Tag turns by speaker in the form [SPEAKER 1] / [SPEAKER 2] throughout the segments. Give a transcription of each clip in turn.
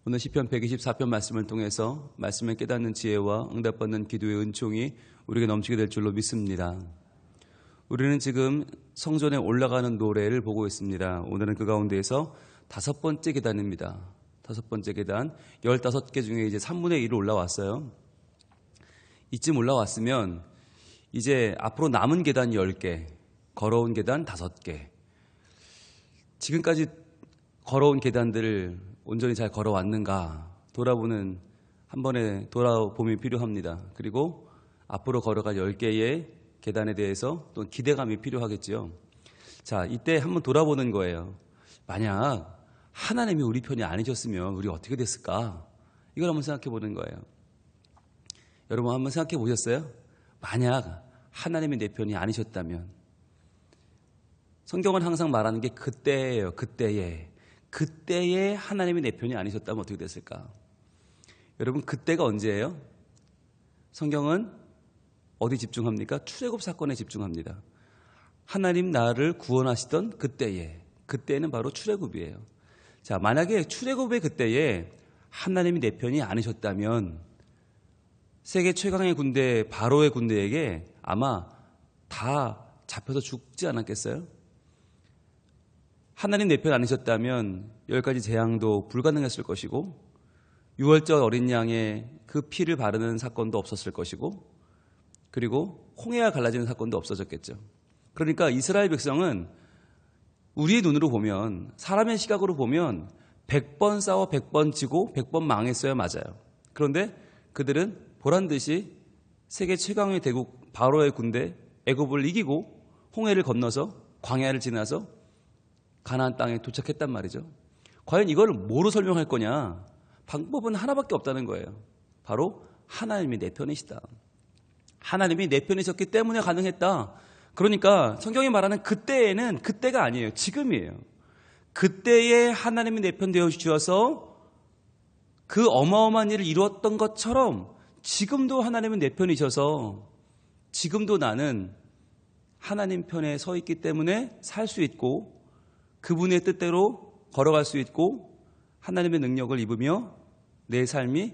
[SPEAKER 1] 오늘 시편 124편 말씀을 통해서 말씀을 깨닫는 지혜와 응답받는 기도의 은총이 우리에게 넘치게 될 줄로 믿습니다. 우리는 지금 성전에 올라가는 노래를 보고 있습니다. 오늘은 그 가운데에서 5번째 계단입니다. 5번째 계단, 15개 중에 이제 3분의 1을 올라왔어요. 이쯤 올라왔으면 이제 앞으로 남은 계단 10개, 걸어온 계단 5개. 지금까지 걸어온 계단들을 온전히 잘 걸어왔는가 돌아보는 한 번의 돌아봄이 필요합니다. 그리고 앞으로 걸어갈 10개의 계단에 대해서 또 기대감이 필요하겠죠. 자, 이때 한번 돌아보는 거예요. 만약 하나님이 우리 편이 아니셨으면 우리 어떻게 됐을까? 이걸 한번 생각해 보는 거예요. 여러분 한번 생각해 보셨어요? 만약 하나님이 내 편이 아니셨다면, 성경은 항상 말하는 게 그때예요. 그때에 하나님이 내 편이 아니셨다면 어떻게 됐을까? 여러분 그때가 언제예요? 성경은 어디 집중합니까? 출애굽 사건에 집중합니다. 하나님 나를 구원하시던 그때는 바로 출애굽이에요. 자, 만약에 출애굽의 그때에 하나님이 내 편이 아니셨다면 세계 최강의 군대 바로의 군대에게 아마 다 잡혀서 죽지 않았겠어요? 하나님 내 편 아니셨다면 10가지 재앙도 불가능했을 것이고 6월절 어린 양의 그 피를 바르는 사건도 없었을 것이고 그리고 홍해가 갈라지는 사건도 없어졌겠죠. 그러니까 이스라엘 백성은 우리의 눈으로 보면, 사람의 시각으로 보면 100번 싸워 100번 지고 100번 망했어야 맞아요. 그런데 그들은 보란듯이 세계 최강의 대국 바로의 군대 애굽을 이기고 홍해를 건너서 광야를 지나서 가나안 땅에 도착했단 말이죠. 과연 이걸 뭐로 설명할 거냐? 방법은 하나밖에 없다는 거예요. 바로 하나님이 내 편이시다. 하나님이 내 편이셨기 때문에 가능했다. 그러니까 성경이 말하는 그때에는 그때가 아니에요. 지금이에요. 그때에 하나님이 내 편 되어 주셔서 그 어마어마한 일을 이루었던 것처럼 지금도 하나님은 내 편이셔서 지금도 나는 하나님 편에 서 있기 때문에 살 수 있고 그분의 뜻대로 걸어갈 수 있고 하나님의 능력을 입으며 내 삶이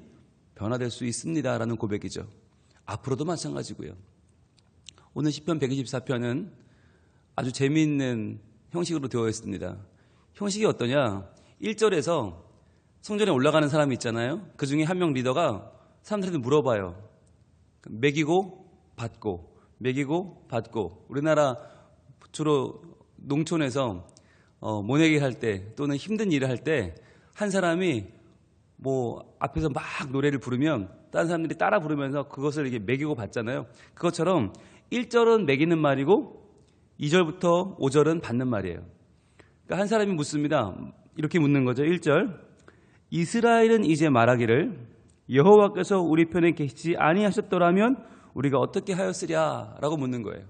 [SPEAKER 1] 변화될 수 있습니다라는 고백이죠. 앞으로도 마찬가지고요. 오늘 시편 124편은 아주 재미있는 형식으로 되어 있습니다. 형식이 어떠냐? 1절에서 성전에 올라가는 사람이 있잖아요. 그 중에 한 명 리더가 사람들한테 물어봐요. 먹이고 받고. 우리나라 주로 농촌에서 모내기 할 때 또는 힘든 일을 할 때 한 사람이 앞에서 막 노래를 부르면 다른 사람들이 따라 부르면서 그것을 이렇게 먹이고 받잖아요. 그것처럼 1절은 먹이는 말이고 2절부터 5절은 받는 말이에요. 그러니까 한 사람이 묻습니다. 이렇게 묻는 거죠. 1절, 이스라엘은 이제 말하기를 여호와께서 우리 편에 계시지 아니하셨더라면 우리가 어떻게 하였으랴? 라고 묻는 거예요.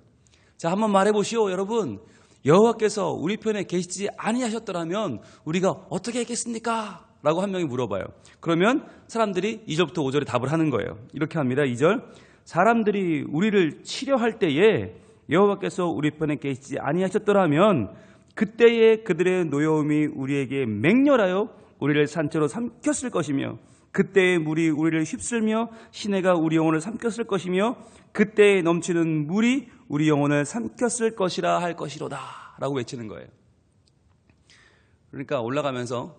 [SPEAKER 1] 자, 한번 말해보시오 여러분. 여호와께서 우리 편에 계시지 아니하셨더라면 우리가 어떻게 했겠습니까? 라고 한 명이 물어봐요. 그러면 사람들이 2절부터 5절에 답을 하는 거예요. 이렇게 합니다. 2절, 사람들이 우리를 치려할 때에 여호와께서 우리 편에 계시지 아니하셨더라면 그때에 그들의 노여움이 우리에게 맹렬하여 우리를 산채로 삼켰을 것이며 그때의 물이 우리를 휩쓸며 시내가 우리 영혼을 삼켰을 것이며 그때에 넘치는 물이 우리 영혼을 삼켰을 것이라 할 것이로다 라고 외치는 거예요. 그러니까 올라가면서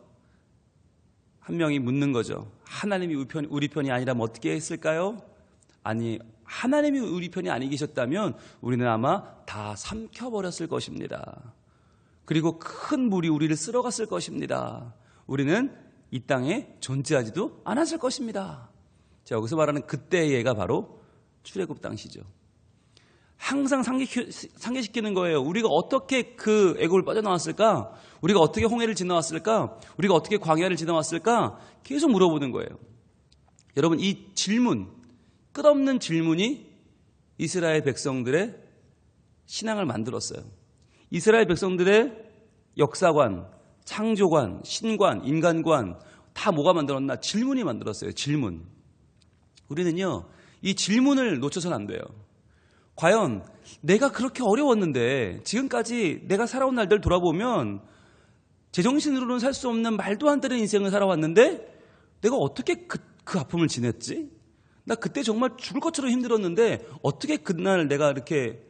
[SPEAKER 1] 한 명이 묻는 거죠. 하나님이 우리 편이 아니라면 어떻게 했을까요? 아니, 하나님이 우리 편이 아니 계셨다면 우리는 아마 다 삼켜버렸을 것입니다. 그리고 큰 물이 우리를 쓸어갔을 것입니다. 우리는 이 땅에 존재하지도 않았을 것입니다. 자, 여기서 말하는 그때가 바로 출애굽 당시죠. 항상 상기시키는 거예요. 우리가 어떻게 그 애굽을 빠져나왔을까? 우리가 어떻게 홍해를 지나왔을까? 우리가 어떻게 광야를 지나왔을까? 계속 물어보는 거예요. 여러분, 이 질문, 끝없는 질문이 이스라엘 백성들의 신앙을 만들었어요. 이스라엘 백성들의 역사관, 창조관, 신관, 인간관 다 뭐가 만들었나? 질문이 만들었어요. 질문. 우리는요, 이 질문을 놓쳐서는 안 돼요. 과연 내가 그렇게 어려웠는데 지금까지 내가 살아온 날들 돌아보면 제정신으로는 살 수 없는 말도 안 되는 인생을 살아왔는데 내가 어떻게 그 아픔을 지냈지? 나 그때 정말 죽을 것처럼 힘들었는데 어떻게 그날 내가 이렇게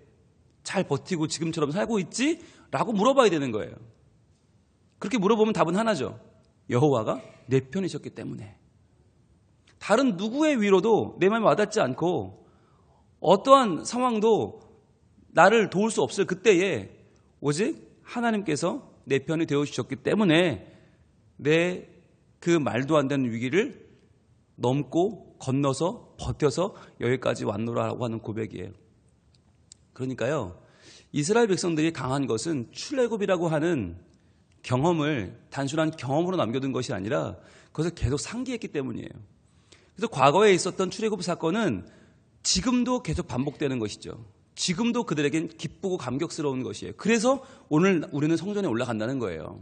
[SPEAKER 1] 잘 버티고 지금처럼 살고 있지? 라고 물어봐야 되는 거예요. 그렇게 물어보면 답은 하나죠. 여호와가 내 편이셨기 때문에. 다른 누구의 위로도 내 마음에 와닿지 않고 어떠한 상황도 나를 도울 수 없을 그때에 오직 하나님께서 내 편이 되어주셨기 때문에 내 그 말도 안 되는 위기를 넘고 건너서 버텨서 여기까지 왔노라고 하는 고백이에요. 그러니까요, 이스라엘 백성들이 강한 것은 출애굽이라고 하는 경험을 단순한 경험으로 남겨둔 것이 아니라 그것을 계속 상기했기 때문이에요. 그래서 과거에 있었던 출애굽 사건은 지금도 계속 반복되는 것이죠. 지금도 그들에겐 기쁘고 감격스러운 것이에요. 그래서 오늘 우리는 성전에 올라간다는 거예요.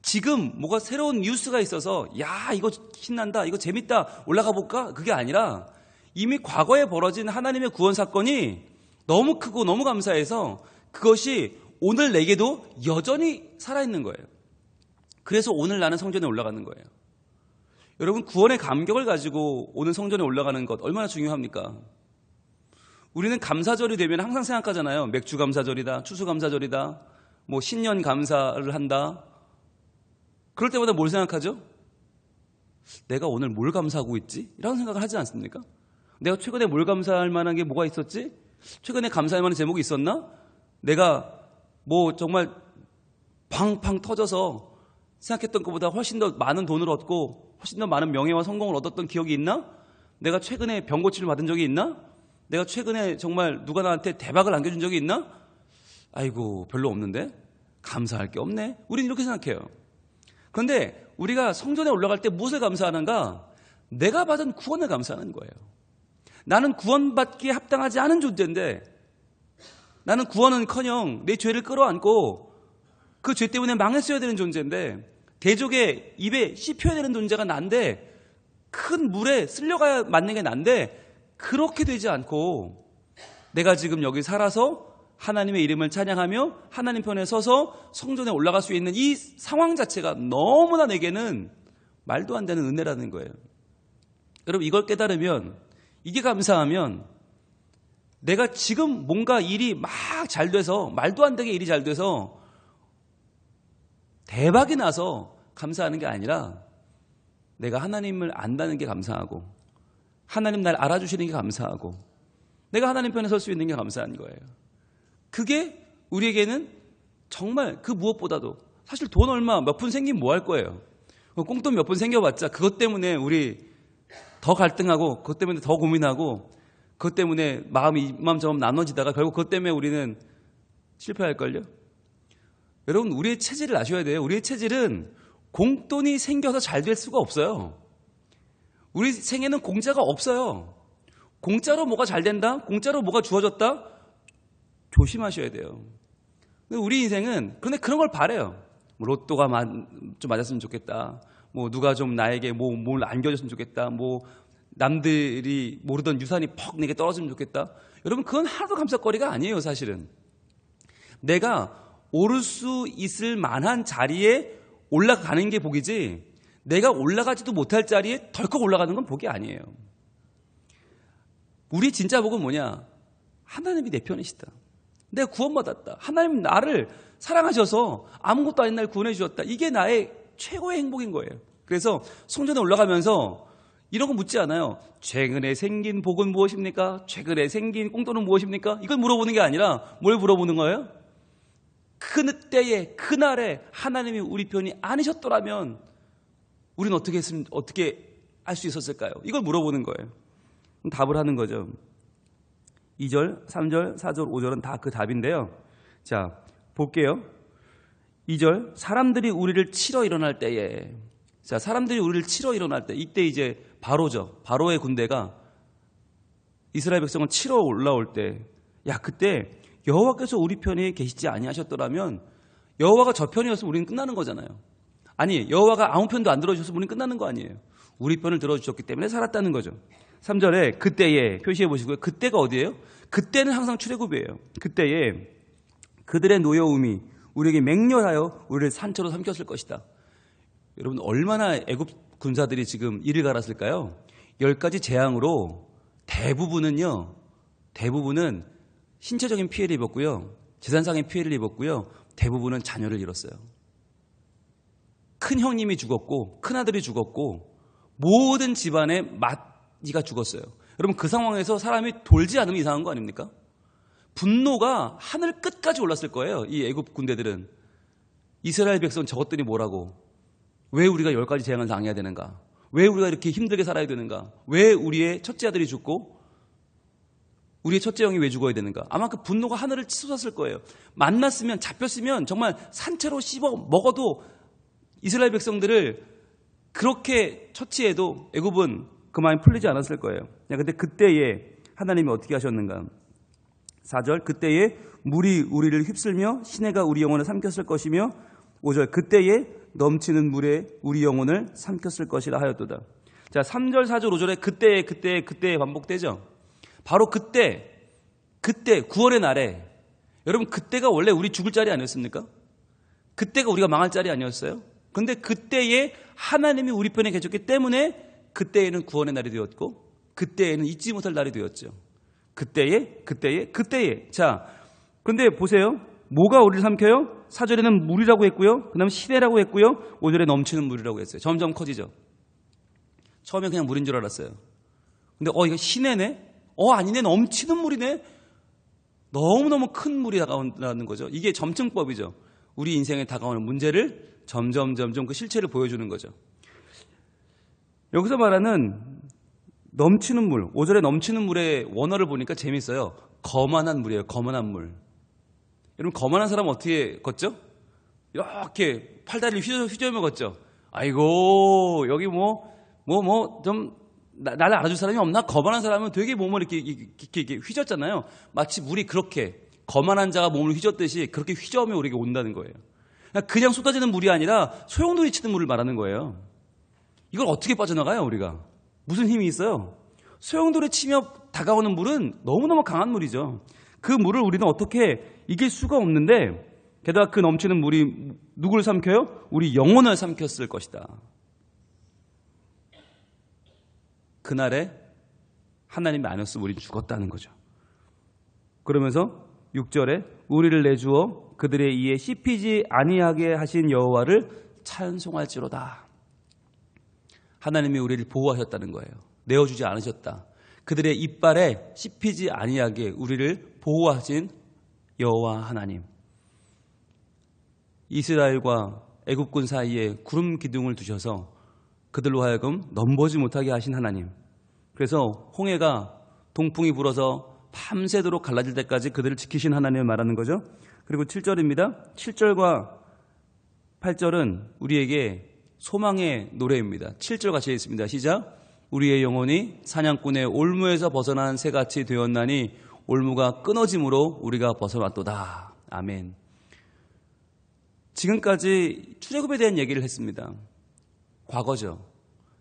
[SPEAKER 1] 지금 뭐가 새로운 뉴스가 있어서 야 이거 신난다, 이거 재밌다, 올라가 볼까? 그게 아니라 이미 과거에 벌어진 하나님의 구원 사건이 너무 크고 너무 감사해서 그것이 오늘 내게도 여전히 살아있는 거예요. 그래서 오늘 나는 성전에 올라가는 거예요. 여러분, 구원의 감격을 가지고 오늘 성전에 올라가는 것 얼마나 중요합니까? 우리는 감사절이 되면 항상 생각하잖아요. 맥주 감사절이다, 추수 감사절이다, 뭐 신년 감사를 한다. 그럴 때마다 뭘 생각하죠? 내가 오늘 뭘 감사하고 있지? 이런 생각을 하지 않습니까? 내가 최근에 뭘 감사할 만한 게 뭐가 있었지? 최근에 감사할 만한 제목이 있었나? 내가 뭐 정말 팡팡 터져서 생각했던 것보다 훨씬 더 많은 돈을 얻고 훨씬 더 많은 명예와 성공을 얻었던 기억이 있나? 내가 최근에 병 고침을 받은 적이 있나? 내가 최근에 정말 누가 나한테 대박을 안겨준 적이 있나? 아이고, 별로 없는데? 감사할 게 없네? 우리는 이렇게 생각해요. 그런데 우리가 성전에 올라갈 때 무엇을 감사하는가? 내가 받은 구원을 감사하는 거예요. 나는 구원받기에 합당하지 않은 존재인데, 나는 구원은커녕 내 죄를 끌어안고 그 죄 때문에 망했어야 되는 존재인데, 대적의 입에 씹혀야 되는 존재가 난데, 큰 물에 쓸려가야 맞는 게 난데, 그렇게 되지 않고 내가 지금 여기 살아서 하나님의 이름을 찬양하며 하나님 편에 서서 성전에 올라갈 수 있는 이 상황 자체가 너무나 내게는 말도 안 되는 은혜라는 거예요. 여러분, 이걸 깨달으면, 이게 감사하면 내가 지금 뭔가 일이 막 잘 돼서, 말도 안 되게 일이 잘 돼서 대박이 나서 감사하는 게 아니라 내가 하나님을 안다는 게 감사하고, 하나님 날 알아주시는 게 감사하고, 내가 하나님 편에 설 수 있는 게 감사한 거예요. 그게 우리에게는 정말 그 무엇보다도, 사실 돈 얼마 몇 푼 생기면 뭐 할 거예요? 꽁돈 몇 푼 생겨봤자 그것 때문에 우리 더 갈등하고, 그것 때문에 더 고민하고, 그것 때문에 마음이 이맘저맘 나눠지다가 결국 그것 때문에 우리는 실패할걸요? 여러분, 우리의 체질을 아셔야 돼요. 우리의 체질은 공돈이 생겨서 잘 될 수가 없어요. 우리 생에는 공짜가 없어요. 공짜로 뭐가 잘 된다? 공짜로 뭐가 주어졌다? 조심하셔야 돼요. 우리 인생은 그런데 그런 걸 바래요. 뭐 로또가 좀 맞았으면 좋겠다. 뭐 누가 좀 나에게 뭘 안겨줬으면 좋겠다. 뭐 남들이 모르던 유산이 퍽 내게 떨어지면 좋겠다. 여러분, 그건 하나도 감사거리가 아니에요. 사실은 내가 오를 수 있을 만한 자리에 올라가는 게 복이지, 내가 올라가지도 못할 자리에 덜컥 올라가는 건 복이 아니에요. 우리 진짜 복은 뭐냐? 하나님이 내 편이시다. 내가 구원받았다. 하나님 나를 사랑하셔서 아무것도 아닌 날 구원해 주셨다. 이게 나의 최고의 행복인 거예요. 그래서 성전에 올라가면서 이런 거 묻지 않아요. 최근에 생긴 복은 무엇입니까? 최근에 생긴 꽁돈은 무엇입니까? 이걸 물어보는 게 아니라 뭘 물어보는 거예요? 그 때에, 그날에 하나님이 우리 편이 아니셨더라면 우리는 어떻게 할 수 있었을까요? 이걸 물어보는 거예요. 답을 하는 거죠. 2절, 3절, 4절, 5절은 다 그 답인데요. 자, 볼게요. 2절, 사람들이 우리를 치러 일어날 때에, 자, 사람들이 우리를 치러 일어날 때, 이때 이제 바로죠. 바로의 군대가 이스라엘 백성을 치러 올라올 때, 야, 그때 여호와께서 우리 편에 계시지 아니하셨더라면, 여호와가 저 편이었으면 우리는 끝나는 거잖아요. 아니, 여호와가 아무 편도 안 들어주셨으면 우리는 끝나는 거 아니에요. 우리 편을 들어주셨기 때문에 살았다는 거죠. 3절에 그때에 표시해 보시고요. 그때가 어디예요? 그때는 항상 출애굽이에요. 그때에 그들의 노여움이 우리에게 맹렬하여 우리를 산처로 삼켰을 것이다. 여러분, 얼마나 애굽 군사들이 지금 이를 갈았을까요? 10가지 재앙으로 대부분은 신체적인 피해를 입었고요. 재산상의 피해를 입었고요. 대부분은 자녀를 잃었어요. 큰 형님이 죽었고 큰 아들이 죽었고 모든 집안의 맏이가 죽었어요. 여러분 그 상황에서 사람이 돌지 않으면 이상한 거 아닙니까? 분노가 하늘 끝까지 올랐을 거예요. 이 애굽 군대들은. 이스라엘 백성 저것들이 뭐라고? 왜 우리가 10가지 재앙을 당해야 되는가? 왜 우리가 이렇게 힘들게 살아야 되는가? 왜 우리의 첫째 아들이 죽고 우리의 첫째 형이 왜 죽어야 되는가? 아마 그 분노가 하늘을 치솟았을 거예요. 만났으면 잡혔으면 정말 산채로 씹어 먹어도 이스라엘 백성들을 그렇게 처치해도 애굽은 그 마음이 풀리지 않았을 거예요. 근데 그때에 하나님이 어떻게 하셨는가? 4절 그때에 물이 우리를 휩쓸며 시내가 우리 영혼을 삼켰을 것이며 5절 그때에 넘치는 물에 우리 영혼을 삼켰을 것이라 하였도다. 자, 3절 4절 5절에 그때 반복되죠. 바로 그때 구원의 날에 여러분 그때가 원래 우리 죽을 자리 아니었습니까? 그때가 우리가 망할 자리 아니었어요? 그런데 그때에 하나님이 우리 편에 계셨기 때문에 그때에는 구원의 날이 되었고 그때에는 잊지 못할 날이 되었죠. 그때에. 자, 그런데 보세요. 뭐가 우리를 삼켜요? 4절에는 물이라고 했고요. 그 다음에 시내라고 했고요. 5절에 넘치는 물이라고 했어요. 점점 커지죠. 처음에 그냥 물인 줄 알았어요. 근데 이거 시내네? 아니네. 넘치는 물이네. 너무너무 큰 물이 다가온다는 거죠. 이게 점층법이죠. 우리 인생에 다가오는 문제를 점점 그 실체를 보여주는 거죠. 여기서 말하는 넘치는 물, 5절에 넘치는 물의 원어를 보니까 재밌어요. 거만한 물이에요. 거만한 물. 여러분 거만한 사람은 어떻게 걷죠? 이렇게 팔다리를 휘저으며 걷죠. 아이고 여기 좀 나를 알아줄 사람이 없나? 거만한 사람은 되게 몸을 이렇게 휘젓잖아요. 마치 물이 그렇게 거만한 자가 몸을 휘젓듯이 그렇게 휘저으며 우리에게 온다는 거예요. 그냥 쏟아지는 물이 아니라 소용돌이 치는 물을 말하는 거예요. 이걸 어떻게 빠져나가요 우리가? 무슨 힘이 있어요? 소용돌이 치며 다가오는 물은 너무너무 강한 물이죠. 그 물을 우리는 어떻게 이길 수가 없는데 게다가 그 넘치는 물이 누구를 삼켜요? 우리 영혼을 삼켰을 것이다. 그날에 하나님이 아니었으면 우리는 죽었다는 거죠. 그러면서 6절에 우리를 내주어 그들의 이에 씹히지 아니하게 하신 여호와를 찬송할지로다. 하나님이 우리를 보호하셨다는 거예요. 내어주지 않으셨다. 그들의 이빨에 씹히지 아니하게 우리를 보호하신 여호와 하나님. 이스라엘과 애굽군 사이에 구름 기둥을 두셔서 그들로 하여금 넘보지 못하게 하신 하나님. 그래서 홍해가 동풍이 불어서 밤새도록 갈라질 때까지 그들을 지키신 하나님을 말하는 거죠. 그리고 7절입니다. 7절과 8절은 우리에게 소망의 노래입니다. 7절 같이 읽습니다. 시작. 우리의 영혼이 사냥꾼의 올무에서 벗어난 새같이 되었나니 올무가 끊어짐으로 우리가 벗어났도다. 아멘. 지금까지 출애굽에 대한 얘기를 했습니다. 과거죠.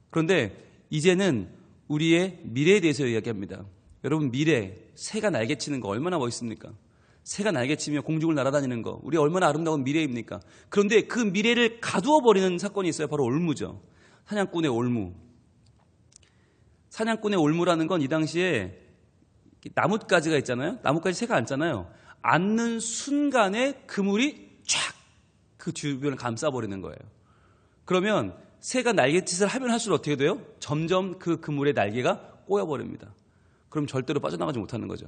[SPEAKER 1] 그런데 이제는 우리의 미래에 대해서 이야기합니다. 여러분 미래, 새가 날개치는 거 얼마나 멋있습니까? 새가 날개치며 공중을 날아다니는 거 우리 얼마나 아름다운 미래입니까? 그런데 그 미래를 가두어 버리는 사건이 있어요. 바로 올무죠. 사냥꾼의 올무. 사냥꾼의 올무라는 건 이 당시에 나뭇가지가 있잖아요. 나뭇가지 새가 앉잖아요. 앉는 순간에 그물이 쫙 그 주변을 감싸버리는 거예요. 그러면 새가 날갯짓을 하면 할수록 어떻게 돼요? 점점 그 그물의 날개가 꼬여버립니다. 그럼 절대로 빠져나가지 못하는 거죠.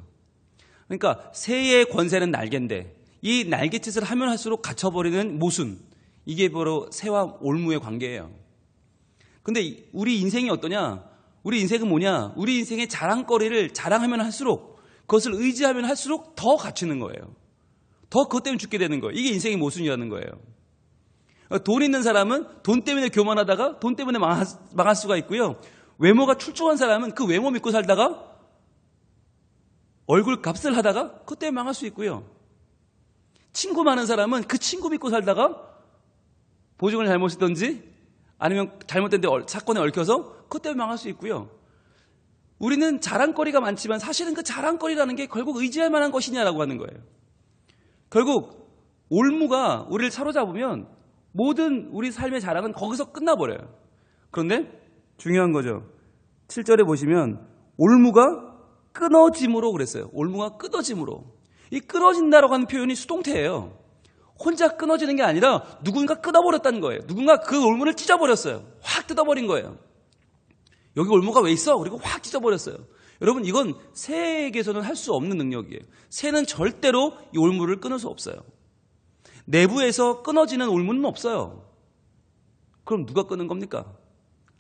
[SPEAKER 1] 그러니까 새의 권세는 날개인데 이 날갯짓을 하면 할수록 갇혀버리는 모순. 이게 바로 새와 올무의 관계예요. 근데 우리 인생이 어떠냐? 우리 인생은 뭐냐? 우리 인생의 자랑거리를 자랑하면 할수록 그것을 의지하면 할수록 더 갇히는 거예요. 더 그것 때문에 죽게 되는 거예요. 이게 인생의 모순이라는 거예요. 돈 있는 사람은 돈 때문에 교만하다가 돈 때문에 망할 수가 있고요. 외모가 출중한 사람은 그 외모 믿고 살다가 얼굴 값을 하다가 그것 때문에 망할 수 있고요. 친구 많은 사람은 그 친구 믿고 살다가 보증을 잘못했던지 아니면 잘못된 데 사건에 얽혀서 그것 때문에 망할 수 있고요. 우리는 자랑거리가 많지만 사실은 그 자랑거리라는 게 결국 의지할 만한 것이냐라고 하는 거예요. 결국 올무가 우리를 사로잡으면 모든 우리 삶의 자랑은 거기서 끝나버려요. 그런데 중요한 거죠. 7절에 보시면 올무가 끊어짐으로 그랬어요. 올무가 끊어짐으로. 이 끊어진다라고 하는 표현이 수동태예요. 혼자 끊어지는 게 아니라 누군가 끊어버렸다는 거예요. 누군가 그 올무를 찢어버렸어요. 확 뜯어버린 거예요. 여기 올무가 왜 있어? 그리고 확 찢어버렸어요. 여러분, 이건 새에게서는 할 수 없는 능력이에요. 새는 절대로 이 올무를 끊을 수 없어요. 내부에서 끊어지는 올무는 없어요. 그럼 누가 끊은 겁니까?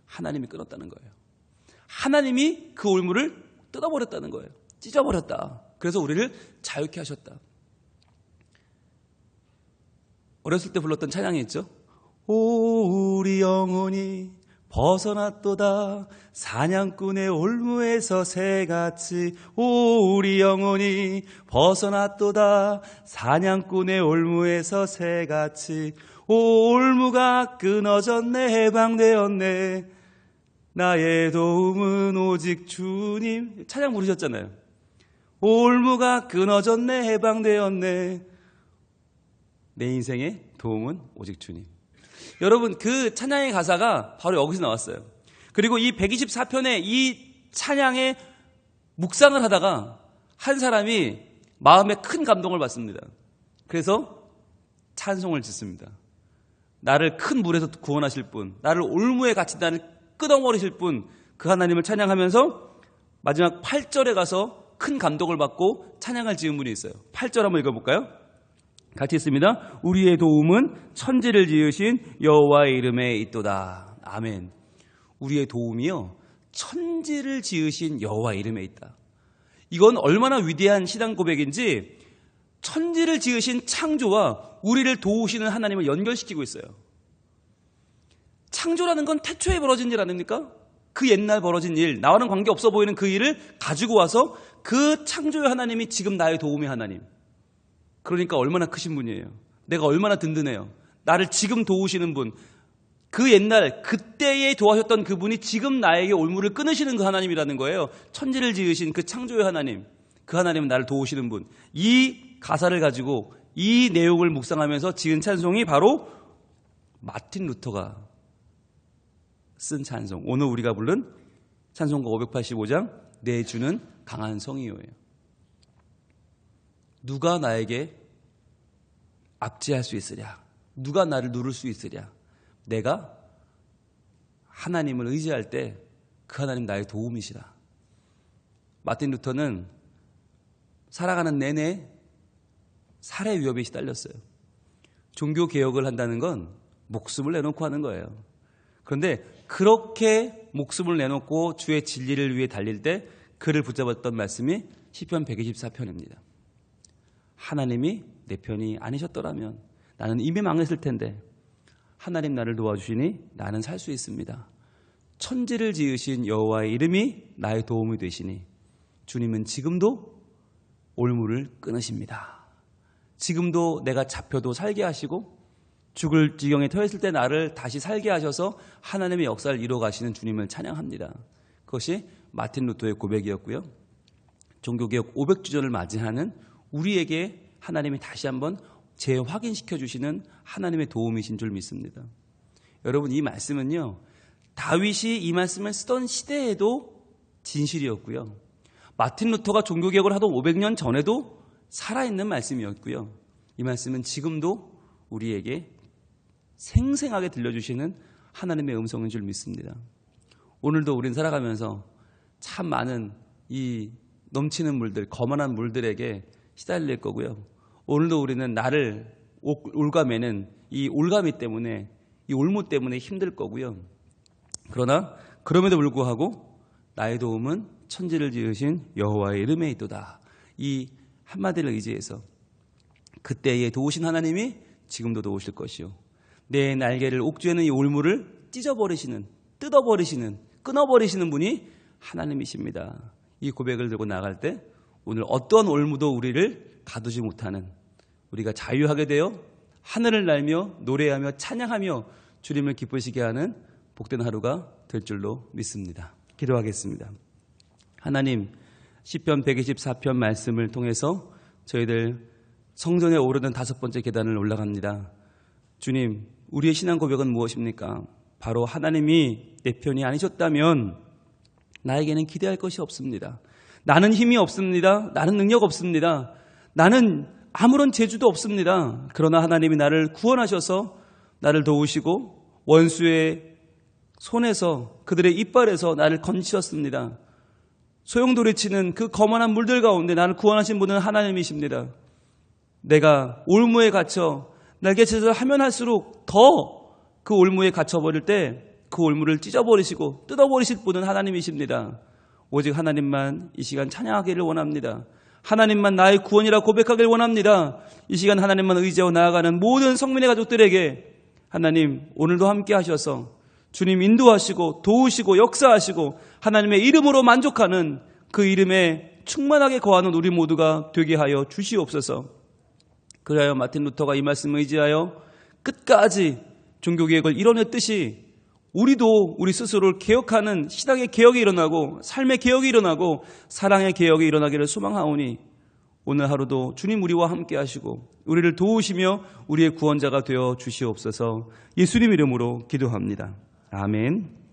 [SPEAKER 1] 하나님이 끊었다는 거예요. 하나님이 그 올무를 뜯어버렸다는 거예요. 찢어버렸다. 그래서 우리를 자유케 하셨다. 어렸을 때 불렀던 찬양이 있죠. 오, 우리 영혼이 벗어났도다 사냥꾼의 올무에서 새같이. 오, 우리 영혼이 벗어났도다 사냥꾼의 올무에서 새같이. 오, 올무가 끊어졌네 해방되었네 나의 도움은 오직 주님. 찬양 부르셨잖아요. 올무가 끊어졌네 해방되었네 내 인생의 도움은 오직 주님. 여러분, 그 찬양의 가사가 바로 여기서 나왔어요. 그리고 이 124편의 이 찬양의 묵상을 하다가 한 사람이 마음에 큰 감동을 받습니다. 그래서 찬송을 짓습니다. 나를 큰 물에서 구원하실 분, 나를 올무에 갇힌 나를 끊어버리실 분, 그 하나님을 찬양하면서 마지막 8절에 가서 큰 감동을 받고 찬양을 지은 분이 있어요. 8절 한번 읽어볼까요? 같이 있습니다. 우리의 도움은 천지를 지으신 여호와의 이름에 있도다. 아멘. 우리의 도움이요, 천지를 지으신 여호와의 이름에 있다. 이건 얼마나 위대한 신앙 고백인지 천지를 지으신 창조와 우리를 도우시는 하나님을 연결시키고 있어요. 창조라는 건 태초에 벌어진 일 아닙니까? 그 옛날 벌어진 일, 나와는 관계없어 보이는 그 일을 가지고 와서 그 창조의 하나님이 지금 나의 도움의 하나님. 그러니까 얼마나 크신 분이에요. 내가 얼마나 든든해요. 나를 지금 도우시는 분, 그 옛날 그때에 도와셨던 그분이 지금 나에게 올무를 끊으시는 그 하나님이라는 거예요. 천지를 지으신 그 창조의 하나님, 그 하나님은 나를 도우시는 분. 이 가사를 가지고 이 내용을 묵상하면서 지은 찬송이 바로 마틴 루터가 쓴 찬송, 오늘 우리가 부른 찬송가 585장 내 주는 강한 성이요예요. 누가 나에게 압제할 수 있으랴? 누가 나를 누를 수 있으랴? 내가 하나님을 의지할 때 그 하나님 나의 도움이시라. 마틴 루터는 살아가는 내내 살해 위협에 시달렸어요. 종교 개혁을 한다는 건 목숨을 내놓고 하는 거예요. 그런데 그렇게 목숨을 내놓고 주의 진리를 위해 달릴 때 그를 붙잡았던 말씀이 시편 124편입니다. 하나님이 내 편이 아니셨더라면 나는 이미 망했을 텐데 하나님 나를 도와주시니 나는 살 수 있습니다. 천지를 지으신 여호와의 이름이 나의 도움이 되시니 주님은 지금도 올무를 끊으십니다. 지금도 내가 잡혀도 살게 하시고 죽을 지경에 처했을 때 나를 다시 살게 하셔서 하나님의 역사를 이루어 가시는 주님을 찬양합니다. 그것이 마틴 루터의 고백이었고요. 종교개혁 500주년을 맞이하는 우리에게 하나님이 다시 한번 재확인시켜 주시는 하나님의 도움이신 줄 믿습니다. 여러분, 이 말씀은요, 다윗이 이 말씀을 쓰던 시대에도 진실이었고요. 마틴 루터가 종교개혁을 하던 500년 전에도 살아있는 말씀이었고요. 이 말씀은 지금도 우리에게 생생하게 들려주시는 하나님의 음성인 줄 믿습니다. 오늘도 우리는 살아가면서 참 많은 이 넘치는 물들, 거만한 물들에게 시달릴 거고요. 오늘도 우리는 나를 올가매는 이 올가미 때문에, 이 올무 때문에 힘들 거고요. 그러나 그럼에도 불구하고 나의 도움은 천지를 지으신 여호와의 이름에 있도다. 이 한마디를 의지해서 그때에 도우신 하나님이 지금도 도우실 것이요. 내 날개를 옥죄는 이 올무를 찢어버리시는, 뜯어버리시는, 끊어버리시는 분이 하나님이십니다. 이 고백을 들고 나갈 때 오늘 어떠한 올무도 우리를 가두지 못하는, 우리가 자유하게 되어 하늘을 날며 노래하며 찬양하며 주님을 기쁘시게 하는 복된 하루가 될 줄로 믿습니다. 기도하겠습니다. 하나님, 시편 124편 말씀을 통해서 저희들 성전에 오르는 5번째 계단을 올라갑니다. 주님, 우리의 신앙 고백은 무엇입니까? 바로 하나님이 내 편이 아니셨다면 나에게는 기대할 것이 없습니다. 나는 힘이 없습니다. 나는 능력 없습니다. 나는 아무런 재주도 없습니다. 그러나 하나님이 나를 구원하셔서 나를 도우시고 원수의 손에서, 그들의 이빨에서 나를 건지셨습니다. 소용돌이치는 그 거만한 물들 가운데 나를 구원하신 분은 하나님이십니다. 내가 올무에 갇혀 날개짓을 하면 할수록 더 그 올무에 갇혀버릴 때 그 올무를 찢어버리시고 뜯어버리실 분은 하나님이십니다. 오직 하나님만 이 시간 찬양하기를 원합니다. 하나님만 나의 구원이라 고백하기를 원합니다. 이 시간 하나님만 의지하고 나아가는 모든 성민의 가족들에게 하나님 오늘도 함께 하셔서 주님 인도하시고 도우시고 역사하시고 하나님의 이름으로 만족하는 그 이름에 충만하게 거하는 우리 모두가 되게 하여 주시옵소서. 그래야 마틴 루터가 이 말씀을 의지하여 끝까지 종교개혁을 이뤄냈듯이 우리도 우리 스스로를 개혁하는 신앙의 개혁이 일어나고 삶의 개혁이 일어나고 사랑의 개혁이 일어나기를 소망하오니 오늘 하루도 주님 우리와 함께 하시고 우리를 도우시며 우리의 구원자가 되어 주시옵소서. 예수님 이름으로 기도합니다. 아멘.